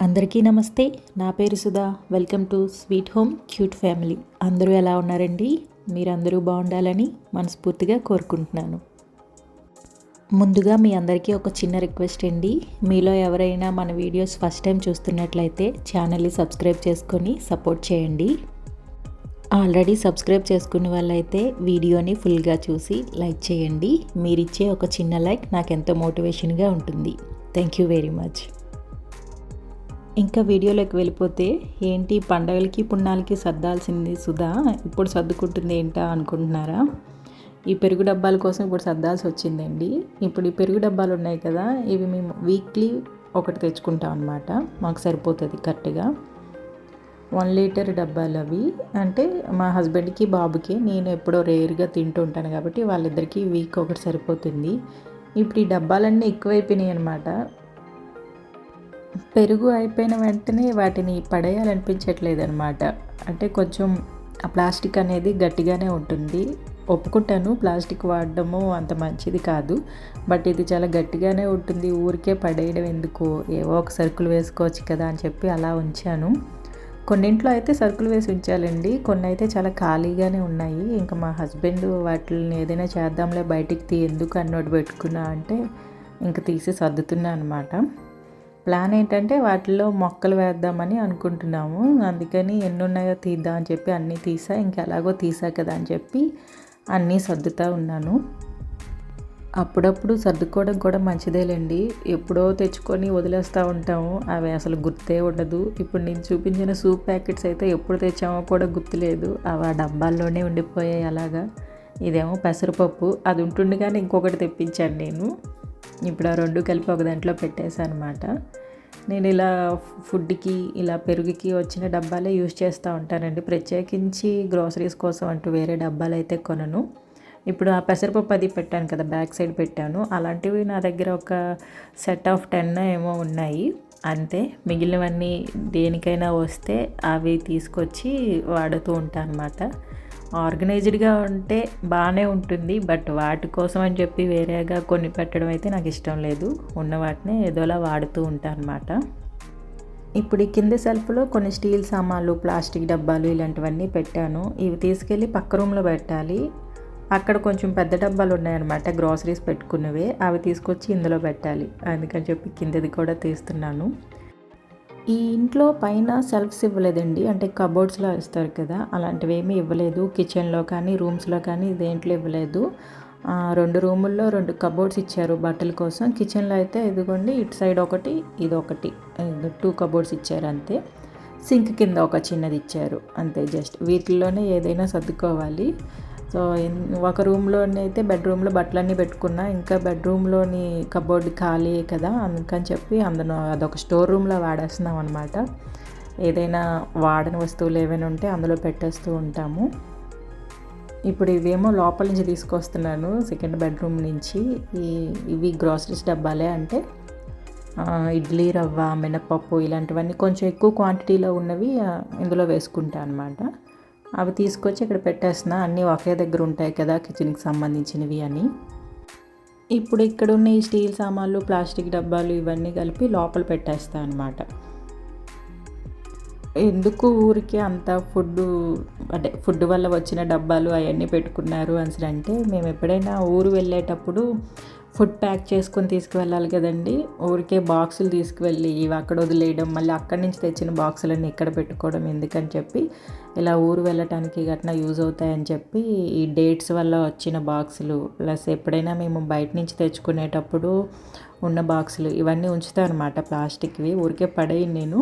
అందరికీ నమస్తే. నా పేరు Sudha. Welcome to sweet home cute family. అందరూ ఎలా ఉన్నారండి? మీరందరూ బాగుండాలని మనస్ఫూర్తిగా కోరుకుంటున్నాను. ముందుగా మీ అందరికీ ఒక చిన్న రిక్వెస్ట్ అండి. మీలో ఎవరైనా మన వీడియోస్ ఫస్ట్ టైం చూస్తున్నట్లయితే ఛానల్ని సబ్స్క్రైబ్ చేసుకొని సపోర్ట్ చేయండి. ఆల్రెడీ సబ్స్క్రైబ్ చేసుకున్న వాళ్ళైతే వీడియోని ఫుల్గా చూసి లైక్ చేయండి. మీరిచ్చే ఒక చిన్న లైక్ నాకు ఎంతో మోటివేషన్గా ఉంటుంది. Thank you very much. ఇంకా వీడియోలోకి వెళ్ళిపోతే, ఏంటి పండగలకి పుణ్యాలకి సర్దాల్సింది సుధా, ఇప్పుడు సర్దుకుంటుంది ఏంటా అనుకుంటున్నారా? ఈ పెరుగు డబ్బాల కోసం ఇప్పుడు సర్దాల్సి వచ్చిందండి. ఇప్పుడు ఈ పెరుగు డబ్బాలు ఉన్నాయి కదా, ఇవి మేము వీక్లీ ఒకటి తెచ్చుకుంటాం అనమాట. మాకు సరిపోతుంది కరెక్ట్గా. 1 లీటర్ డబ్బాలు అవి. అంటే మా హస్బెండ్కి బాబుకి, నేను ఎప్పుడో రేర్గా తింటూ ఉంటాను కాబట్టి వాళ్ళిద్దరికీ వీక్ ఒకటి సరిపోతుంది. ఇప్పుడు ఈ డబ్బాలన్నీ ఎక్కువైపోయినాయి అనమాట. పెరుగు అయిపోయిన వెంటనే వాటిని పడేయాలనిపించట్లేదు అనమాట. అంటే కొంచెం ఆ ప్లాస్టిక్ అనేది గట్టిగానే ఉంటుంది. ఒప్పుకుంటాను, ప్లాస్టిక్ వాడడము అంత మంచిది కాదు, బట్ ఇది చాలా గట్టిగానే ఉంటుంది. ఊరికే పడేయడం ఎందుకు, ఏవో ఒక సరుకులు వేసుకోవచ్చు కదా అని చెప్పి అలా ఉంచాను. కొన్నింట్లో అయితే సరుకులు వేసి ఉంచాలండి, కొన్ని అయితే చాలా ఖాళీగానే ఉన్నాయి. ఇంకా మా హస్బెండ్ వాటిని ఏదైనా చేద్దాంలే బయటికి ఎందుకు అన్నోటి పెట్టుకున్నా అంటే ఇంక తీసి సర్దుతున్నా అనమాట. ప్లాన్ ఏంటంటే వాటిల్లో మొక్కలు వేద్దామని అనుకుంటున్నాము. అందుకని ఎన్ని ఉన్నాయో తీద్దాం అని చెప్పి అన్నీ తీసా. ఎలాగో తీసా కదా అని చెప్పి అన్నీ సర్దుతూ ఉన్నాను. అప్పుడప్పుడు సర్దుకోవడం కూడా మంచిదేలేండి. ఎప్పుడో తెచ్చుకొని వదిలేస్తూ ఉంటాము, అవి అసలు గుర్తే ఉండదు. ఇప్పుడు నేను చూపించిన సూప్ ప్యాకెట్స్ అయితే ఎప్పుడు తెచ్చామో కూడా గుర్తులేదు. అవి ఆ డబ్బాల్లోనే ఉండిపోయాయి అలాగా. ఇదేమో పెసరపప్పు, అది ఉంటుండగానే ఇంకొకటి తెప్పించాను నేను. ఇప్పుడు ఆ 2 కలిపి ఒక దాంట్లో పెట్టేశాను అనమాట. నేను ఇలా ఫుడ్కి, ఇలా పెరుగుకి వచ్చిన డబ్బాలే యూజ్ చేస్తూ ఉంటానండి. ప్రత్యేకించి గ్రోసరీస్ కోసం అంటూ వేరే డబ్బాలు అయితే కొనను. ఇప్పుడు ఆ పెసరపప్పు అది పెట్టాను కదా, బ్యాక్ సైడ్ పెట్టాను. అలాంటివి నా దగ్గర ఒక సెట్ ఆఫ్ 10 ఏమో ఉన్నాయి అంతే. మిగిలినవన్నీ దేనికైనా వస్తే అవి తీసుకొచ్చి వాడుతూ ఉంటాను అనమాట. ఆర్గనైజ్డ్గా ఉంటే బాగానే ఉంటుంది, బట్ వాటి కోసం అని చెప్పి వేరేగా కొన్ని పెట్టడం అయితే నాకు ఇష్టం లేదు. ఉన్న వాటిని ఏదోలా వాడుతూ ఉంటాను అనమాట. ఇప్పుడు ఈ కింద సెల్ఫ్లో కొన్ని స్టీల్ సామాన్లు, ప్లాస్టిక్ డబ్బాలు ఇలాంటివన్నీ పెట్టాను. ఇవి తీసుకెళ్ళి పక్క రూమ్లో పెట్టాలి. అక్కడ కొంచెం పెద్ద డబ్బాలు ఉన్నాయన్నమాట, గ్రాసరీస్ పెట్టుకున్నవే. అవి తీసుకొచ్చి ఇందులో పెట్టాలి. అందుకని చెప్పి కిందది కూడా తీస్తున్నాను. ఈ ఇంట్లో పైన సెల్ఫ్స్ ఇవ్వలేదండి, అంటే కబోర్డ్స్లో ఇస్తారు కదా, అలాంటివి ఏమీ ఇవ్వలేదు. కిచెన్లో కానీ రూమ్స్లో కానీ దేంట్లో ఇవ్వలేదు. 2 రూముల్లో 2 కబోర్డ్స్ ఇచ్చారు బట్టల కోసం. కిచెన్లో అయితే ఇదిగోండి, ఇటు సైడ్ ఒకటి, ఇదొకటి, 2 కబోర్డ్స్ ఇచ్చారు అంతే. సింక్ కింద ఒక చిన్నది ఇచ్చారు అంతే. జస్ట్ వీటిల్లోనే ఏదైనా సర్దుకోవాలి. సో ఒక రూమ్లోని అయితే బెడ్రూమ్లో బట్టలన్నీ పెట్టుకున్నా, ఇంకా బెడ్రూమ్లోని కబోర్డ్ ఖాళీ కదా, అందుకని చెప్పి అందులో అదొక స్టోర్ రూమ్లో వాడేస్తున్నాం అనమాట. ఏదైనా వాడని వస్తువులు ఏవైనా ఉంటే అందులో పెట్టేస్తూ ఉంటాము. ఇప్పుడు ఇవేమో లోపల నుంచి తీసుకొస్తున్నాను, సెకండ్ బెడ్రూమ్ నుంచి. ఇవి గ్రాసరీస్ డబ్బాలే. అంటే ఇడ్లీ రవ్వ, మినపప్పు ఇలాంటివన్నీ కొంచెం ఎక్కువ క్వాంటిటీలో ఉన్నవి ఇందులో వేసుకుంటాను అనమాట. అవి తీసుకొచ్చి ఇక్కడ పెట్టేస్తున్నా. అన్నీ ఒకే దగ్గర ఉంటాయి కదా కిచెన్కి సంబంధించినవి అని. ఇప్పుడు ఇక్కడ ఉన్న ఈ స్టీల్ సామాన్లు, ప్లాస్టిక్ డబ్బాలు ఇవన్నీ కలిపి లోపల పెట్టేస్తాను అనమాట. ఎందుకు ఊరికి అంత ఫుడ్ వల్ల వచ్చిన డబ్బాలు అవన్నీ పెట్టుకున్నారు అని అంటే, మేము ఎప్పుడైనా ఊరు వెళ్ళేటప్పుడు ఫుడ్ ప్యాక్ చేసుకొని తీసుకువెళ్ళాలి కదండి. ఊరికే బాక్సులు తీసుకువెళ్ళి ఇవి అక్కడ వదిలేయడం, మళ్ళీ అక్కడి నుంచి తెచ్చిన బాక్సులన్నీ ఇక్కడ పెట్టుకోవడం ఎందుకని చెప్పి, ఇలా ఊరు వెళ్ళటానికి గట్రా యూజ్ అవుతాయని చెప్పి ఈ డేట్స్ వల్ల వచ్చిన బాక్సులు, ప్లస్ ఎప్పుడైనా మేము బయట నుంచి తెచ్చుకునేటప్పుడు ఉన్న బాక్సులు ఇవన్నీ ఉంచుతాను అనమాట, ప్లాస్టిక్వి. ఊరికే పడేయను నేను.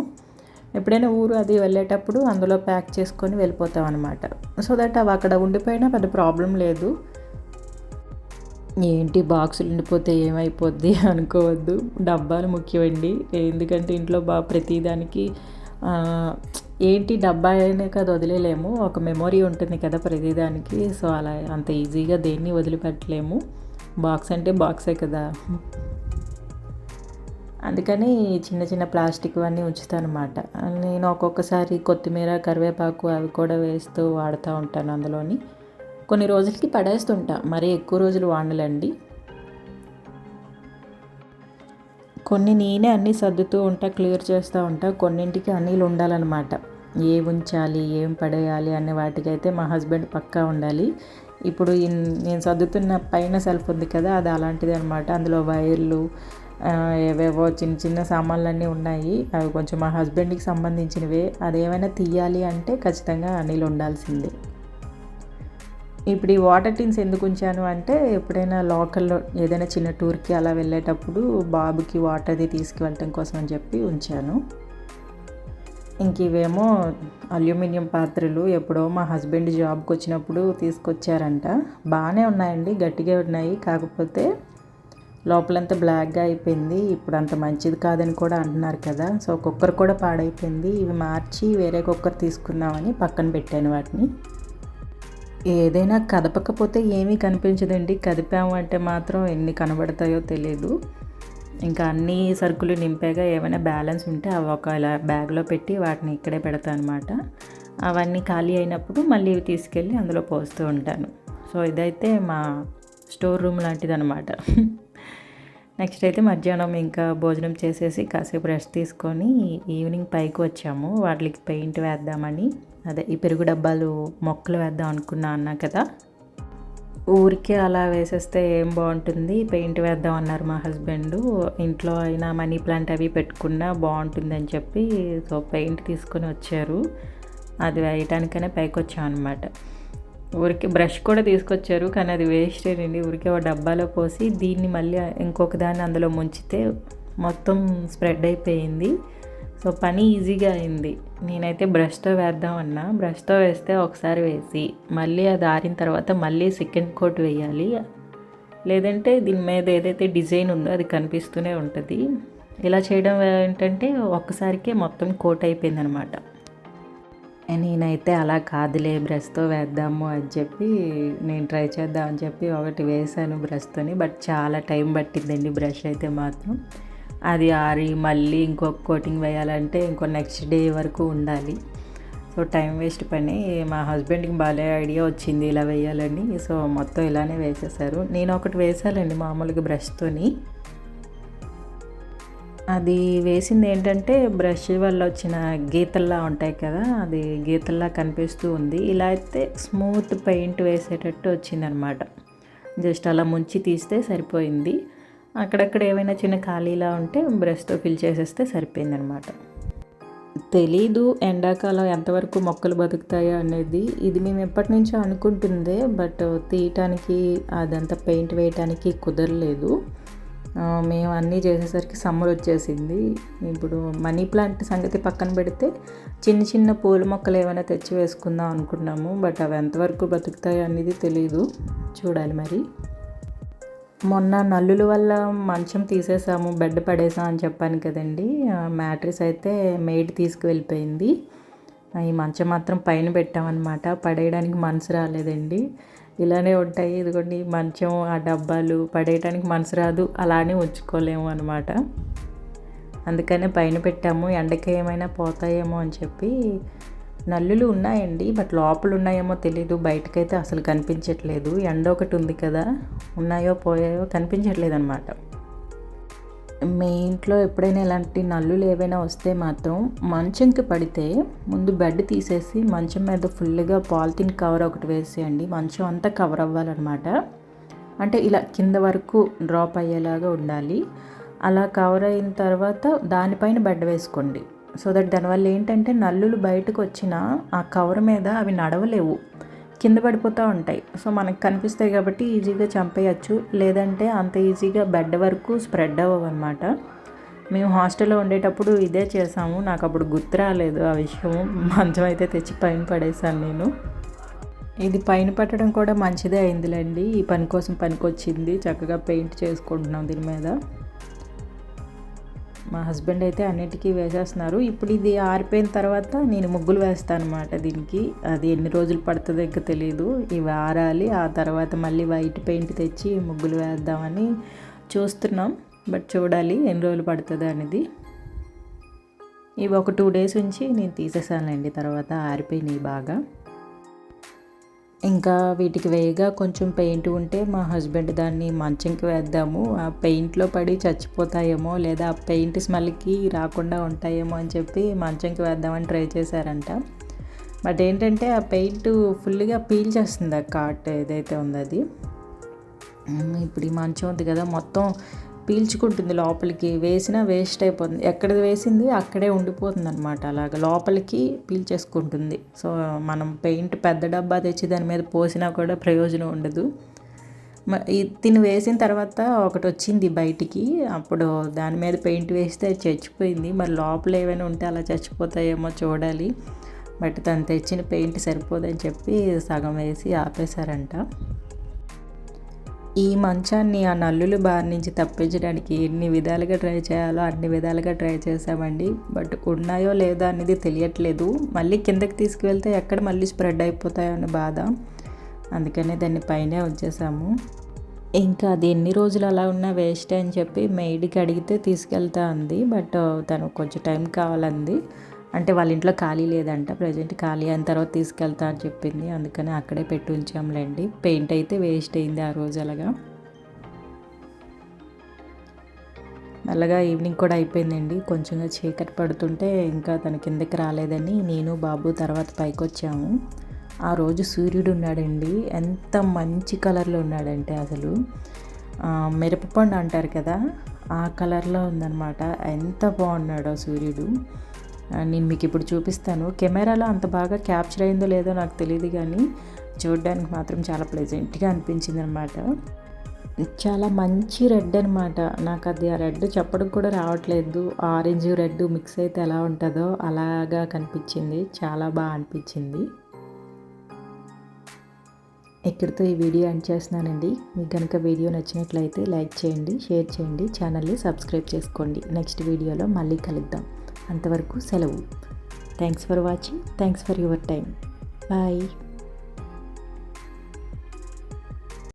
ఎప్పుడైనా ఊరు అది వెళ్ళేటప్పుడు అందులో ప్యాక్ చేసుకొని వెళ్ళిపోతాం అనమాట. సో దట్ అవి అక్కడ ఉండిపోయినా పెద్ద ప్రాబ్లం లేదు. ఏంటి బాక్సులు ఉండిపోతే ఏమైపోద్ది అనుకోవద్దు, డబ్బాలు ముఖ్యమండి. ఎందుకంటే ఇంట్లో ప్రతిదానికి ఏంటి డబ్బా అయినా కదా వదిలేలేము, ఒక మెమొరీ ఉంటుంది కదా ప్రతిదానికి. సో అలా అంత ఈజీగా దేన్ని వదిలిపెట్టలేము. బాక్స్ అంటే బాక్సే కదా. అందుకని చిన్న చిన్న ప్లాస్టిక్ అన్నీ ఉంచుతాను అన్నమాట. నేను ఒక్కొక్కసారి కొత్తిమీర, కరివేపాకు అవి కూడా వేస్తూ వాడుతూ ఉంటాను అందులోని. కొన్ని రోజులకి పడేస్తుంటా, మరీ ఎక్కువ రోజులు వాడనులేండి. కొన్ని నేనే అన్నీ సర్దుతూ ఉంటా, క్లియర్ చేస్తూ ఉంటా. కొన్నింటికి అన్నీలు ఉండాలన్నమాట. ఏం ఉంచాలి, ఏం పడేయాలి అనే వాటికైతే మా హస్బెండ్ పక్కా ఉండాలి. ఇప్పుడు నేను సర్దుతున్న పైన సెల్ఫ్ ఉంది కదా, అది అలాంటిది అనమాట. అందులో వైర్లు, ఏవేవో చిన్న చిన్న సామాన్లన్నీ ఉన్నాయి. అవి కొంచెం మా హస్బెండ్కి సంబంధించినవే. అదేమైనా తీయాలి అంటే ఖచ్చితంగా అన్నీలు ఉండాల్సిందే. ఇప్పుడు ఈ వాటర్ టిన్స్ ఎందుకు ఉంచాను అంటే, ఎప్పుడైనా లోకల్లో ఏదైనా చిన్న టూర్కి అలా వెళ్ళేటప్పుడు బాబుకి వాటర్ది తీసుకువెళ్ళటం కోసం అని చెప్పి ఉంచాను. ఇంక ఇవేమో అల్యూమినియం పాత్రలు ఎప్పుడో మా హస్బెండ్ జాబ్కి వచ్చినప్పుడు తీసుకొచ్చారంట. బాగానే ఉన్నాయండి, గట్టిగా ఉన్నాయి. కాకపోతే లోపలంతా బ్లాక్గా అయిపోయింది. ఇప్పుడు అంత మంచిది కాదని కూడా అంటున్నారు కదా. సో కుక్కర్ కూడా పాడైపోయింది. ఇవి మార్చి వేరే కుక్కర్ తీసుకుందామని పక్కన పెట్టాను వాటిని. ఏదైనా కదపకపోతే ఏమీ కనిపించదండి, కదిపాము అంటే మాత్రం ఎన్ని కనబడతాయో తెలియదు. ఇంకా అన్ని సరుకులు నింపాగా ఏమైనా బ్యాలెన్స్ ఉంటే అవి ఒక ఇలా బ్యాగ్లో పెట్టి వాటిని ఇక్కడే పెడతాను అనమాట. అవన్నీ ఖాళీ అయినప్పుడు మళ్ళీ ఇవి తీసుకెళ్ళి అందులో పోస్తూ ఉంటాను. సో ఇదైతే మా స్టోర్ రూమ్ లాంటిది అనమాట. నెక్స్ట్ అయితే మధ్యాహ్నం ఇంకా భోజనం చేసేసి కాసేపు రెస్ట్ తీసుకొని ఈవినింగ్ పైకి వచ్చాము. వాటికి పెయింట్ వేద్దామని, అదే ఈ పెరుగు డబ్బాలు మొక్కలు వేద్దాం అనుకున్నా అన్నా కదా. ఊరికే అలా వేసేస్తే ఏం బాగుంటుంది, పెయింట్ వేద్దాం అన్నారు మా హస్బెండ్. ఇంట్లో అయినా మనీ ప్లాంట్ అవి పెట్టుకున్నా బాగుంటుందని చెప్పి సో పెయింట్ తీసుకొని వచ్చారు. అది వేయటానికనే పైకి వచ్చాం అనమాట. ఊరికి బ్రష్ కూడా తీసుకొచ్చారు, కానీ అది వేస్టేనండి. ఊరికే ఒక డబ్బాలో పోసి దీన్ని మళ్ళీ ఇంకొక దాన్ని అందులో ముంచితే మొత్తం స్ప్రెడ్ అయిపోయింది. సో పని ఈజీగా అయింది. నేనైతే బ్రష్తో వేద్దామన్నా, బ్రష్తో వేస్తే ఒకసారి వేసి మళ్ళీ అది ఆరిన తర్వాత మళ్ళీ సెకండ్ కోట్ వేయాలి. లేదంటే దీని మీద ఏదైతే డిజైన్ ఉందో అది కనిపిస్తూనే ఉంటుంది. ఇలా చేయడం ఏంటంటే ఒక్కసారికే మొత్తం కోట్ అయిపోయింది అనమాట. నేనైతే అలా కాదులే, బ్రష్తో వేద్దాము అని చెప్పి నేను ట్రై చేద్దామని చెప్పి ఒకటి వేసాను బ్రష్తోని. బట్ చాలా టైం పట్టిందండి బ్రష్ అయితే మాత్రం. అది ఆరి మళ్ళీ ఇంకొక కోటింగ్ వేయాలంటే ఇంకో నెక్స్ట్ డే వరకు ఉండాలి. సో టైం వేస్ట్ పని. మా హస్బెండ్కి బాగా ఐడియా వచ్చింది ఇలా వేయాలని. సో మొత్తం ఇలానే వేసేసారు. నేను ఒకటి వేసానండి మామూలుగా బ్రష్తోని. అది వేసింది ఏంటంటే బ్రష్ వల్ల వచ్చిన గీతల్లా ఉంటాయి కదా, అది గీతల్లా కనిపిస్తూ ఉంది. ఇలా అయితే స్మూత్ పెయింట్ వేసేటట్టు వచ్చిందనమాట. జస్ట్ అలా ముంచి తీస్తే సరిపోయింది. అక్కడక్కడ ఏమైనా చిన్న ఖాళీలా ఉంటే బ్రష్తో ఫిల్ చేసేస్తే సరిపోయిందనమాట. తెలీదు ఎండాకాలం ఎంతవరకు మొక్కలు బతుకుతాయో అనేది. ఇది మేము ఎప్పటి నుంచో అనుకుంటుందే, బట్ తీయటానికి అదంతా పెయింట్ వేయటానికి కుదరలేదు. మేము అన్నీ చేసేసరికి సమ్మర్ వచ్చేసింది. ఇప్పుడు మనీ ప్లాంట్ సంగతి పక్కన పెడితే చిన్న చిన్న పూల మొక్కలు ఏమైనా తెచ్చి వేసుకుందాం అనుకున్నాము. బట్ అవి ఎంతవరకు బతుకుతాయో అనేది తెలీదు, చూడాలి మరి. మొన్న నల్లుల వల్ల మంచం తీసేసాము, బెడ్ పడేసాం అని చెప్పాను కదండి. మ్యాట్రిస్ అయితే మెయిడ్ తీసుకువెళ్ళిపోయింది. ఈ మంచం మాత్రం పైన పెట్టామన్నమాట. పడేయడానికి మనసు రాలేదండి. ఇలానే ఉంటాయి, ఇదిగోండి మంచం, ఆ డబ్బాలు పడేయడానికి మనసు రాదు, అలానే ఉంచుకోలేము అనమాట. అందుకనే పైన పెట్టాము, ఎండకి ఏమైనా పోతాయేమో అని చెప్పి. నల్లులు ఉన్నాయండి, బట్ లోపల ఉన్నాయేమో తెలీదు, బయటకైతే అసలు కనిపించట్లేదు. ఎండ ఒకటి ఉంది కదా, ఉన్నాయో పోయాయో కనిపించట్లేదు అనమాట. మీ ఇంట్లో ఎప్పుడైనా ఇలాంటి నల్లులు ఏవైనా వస్తే మాత్రం మంచంకి పడితే ముందు బెడ్ తీసేసి మంచం మీద ఫుల్గా పాలిథిన్ కవర్ ఒకటి వేసేయండి. మంచం అంతా కవర్ అవ్వాలన్నమాట. అంటే ఇలా కింద వరకు డ్రాప్ అయ్యేలాగా ఉండాలి. అలా కవర్ అయిన తర్వాత దానిపైన బెడ్ వేసుకోండి. సో దట్ దానివల్ల ఏంటంటే నల్లులు బయటకు వచ్చిన ఆ కవర్ మీద అవి నడవలేవు, కింద పడిపోతూ ఉంటాయి. సో మనకు కనిపిస్తాయి కాబట్టి ఈజీగా చంపేయచ్చు. లేదంటే అంత ఈజీగా బెడ్ వరకు స్ప్రెడ్ అవ్వవు అనమాట. మేము హాస్టల్లో ఉండేటప్పుడు ఇదే చేసాము. నాకు అప్పుడు గుర్తు రాలేదు ఆ విషయం. మంచం అయితే తెచ్చి పైన పడేసాను నేను. ఇది పైన పెట్టడం కూడా మంచిదే అయిందిలేండి, ఈ పని కోసం పనికొచ్చింది. చక్కగా పెయింట్ చేసుకుంటున్నాం దీని మీద. మా హస్బెండ్ అయితే అన్నిటికీ వేసేస్తున్నారు. ఇప్పుడు ఇది ఆరిపోయిన తర్వాత నేను ముగ్గులు వేస్తాను అనమాట దీనికి. అది ఎన్ని రోజులు పడుతుందో ఇంకా తెలియదు. ఇవి ఆరాలి, ఆ తర్వాత మళ్ళీ వైట్ పెయింట్ తెచ్చి ముగ్గులు వేద్దామని చూస్తున్నాం. బట్ చూడాలి ఎన్ని రోజులు పడుతుందో అనేది. ఇవి ఒక 2 days ఉంచి నేను తీసేసానండి, తర్వాత ఆరిపోయినాయి బాగా. ఇంకా వీటికి వేయగా కొంచెం పెయింట్ ఉంటే మా హస్బెండ్ దాన్ని మంచంకి వేద్దాము, ఆ పెయింట్లో పడి చచ్చిపోతాయేమో లేదా ఆ పెయింట్ స్మెల్కి రాకుండా ఉంటాయేమో అని చెప్పి మంచంకి వేద్దామని ట్రై చేశారంట. బట్ ఏంటంటే ఆ పెయింట్ ఫుల్గా పీల్చేస్తుంది ఆ కాట్ ఏదైతే ఉందో అది. ఇప్పుడు ఈ మంచం ఉంది కదా, మొత్తం పీల్చుకుంటుంది లోపలికి, వేసినా వేస్ట్ అయిపోతుంది. ఎక్కడ వేసింది అక్కడే ఉండిపోతుంది అనమాట, అలాగ లోపలికి పీల్చేసుకుంటుంది. సో మనం పెయింట్ పెద్ద డబ్బా తెచ్చి దాని మీద పోసినా కూడా ప్రయోజనం ఉండదు. తిని వేసిన తర్వాత ఒకటి వచ్చింది బయటికి, అప్పుడు దాని మీద పెయింట్ వేస్తే చచ్చిపోయింది. మరి లోపల ఏమైనా ఉంటే అలా చచ్చిపోతాయేమో చూడాలి. బట్ తను తెచ్చిన పెయింట్ సరిపోదని చెప్పి సగం వేసి ఆపేశారంట. ఈ మంచాన్ని ఆ నల్లుల బారి నుంచి తప్పించడానికి ఎన్ని విధాలుగా ట్రై చేయాలో అన్ని విధాలుగా ట్రై చేసామండి. బట్ ఉన్నాయో లేదో అనేది తెలియట్లేదు. మళ్ళీ కిందకి తీసుకువెళ్తే ఎక్కడ మళ్ళీ స్ప్రెడ్ అయిపోతాయో అనే బాధ, అందుకనే దాన్ని పైనే ఉంచేసాము. ఇంకా అది ఎన్ని రోజులు అలా ఉన్నా వేస్ట్ అని చెప్పి మెయిడ్కి అడిగితే తీసుకెళ్తా అంది. బట్ తను కొంచెం టైం కావాలంది, అంటే వాళ్ళ ఇంట్లో ఖాళీ లేదంట, ప్రజెంట్ ఖాళీ అయిన తర్వాత తీసుకెళ్తా అని చెప్పింది. అందుకని అక్కడే పెట్టి ఉంచాంలేండి. పెయింట్ అయితే వేస్ట్ అయింది ఆ రోజు. అలాగా మెల్లగా ఈవినింగ్ కూడా అయిపోయిందండి. కొంచెంగా చీకటి పడుతుంటే ఇంకా తన కిందకి రాలేదని నేను బాబు తర్వాత పైకి వచ్చాము. ఆ రోజు సూర్యుడు ఉన్నాడండి, ఎంత మంచి కలర్లో ఉన్నాడంటే అసలు మిరపపండు అంటారు కదా, ఆ కలర్లో ఉందన్నమాట. ఎంత బాగున్నాడో సూర్యుడు. నేను మీకు ఇప్పుడు చూపిస్తాను. కెమెరాలో అంత బాగా క్యాప్చర్ అయిందో లేదో నాకు తెలియదు, కానీ చూడడానికి మాత్రం చాలా ప్లెజెంట్గా అనిపించింది అనమాట. చాలా మంచి రెడ్ అనమాట. నాకు అది ఆ రెడ్ చెప్పడం కూడా రావట్లేదు. ఆరెంజ్ రెడ్ మిక్స్ అయితే ఎలా ఉంటుందో అలాగా కనిపించింది. చాలా బాగా అనిపించింది. ఇక్కడితో ఈ వీడియో ఎండ్ చేస్తున్నానండి. మీకు కనుక వీడియో నచ్చినట్లయితే లైక్ చేయండి, షేర్ చేయండి, ఛానల్ని సబ్స్క్రైబ్ చేసుకోండి. నెక్స్ట్ వీడియోలో మళ్ళీ కలుద్దాం. అంతవరకు సెలవు. Thanks for watching. Thanks for your time. Bye.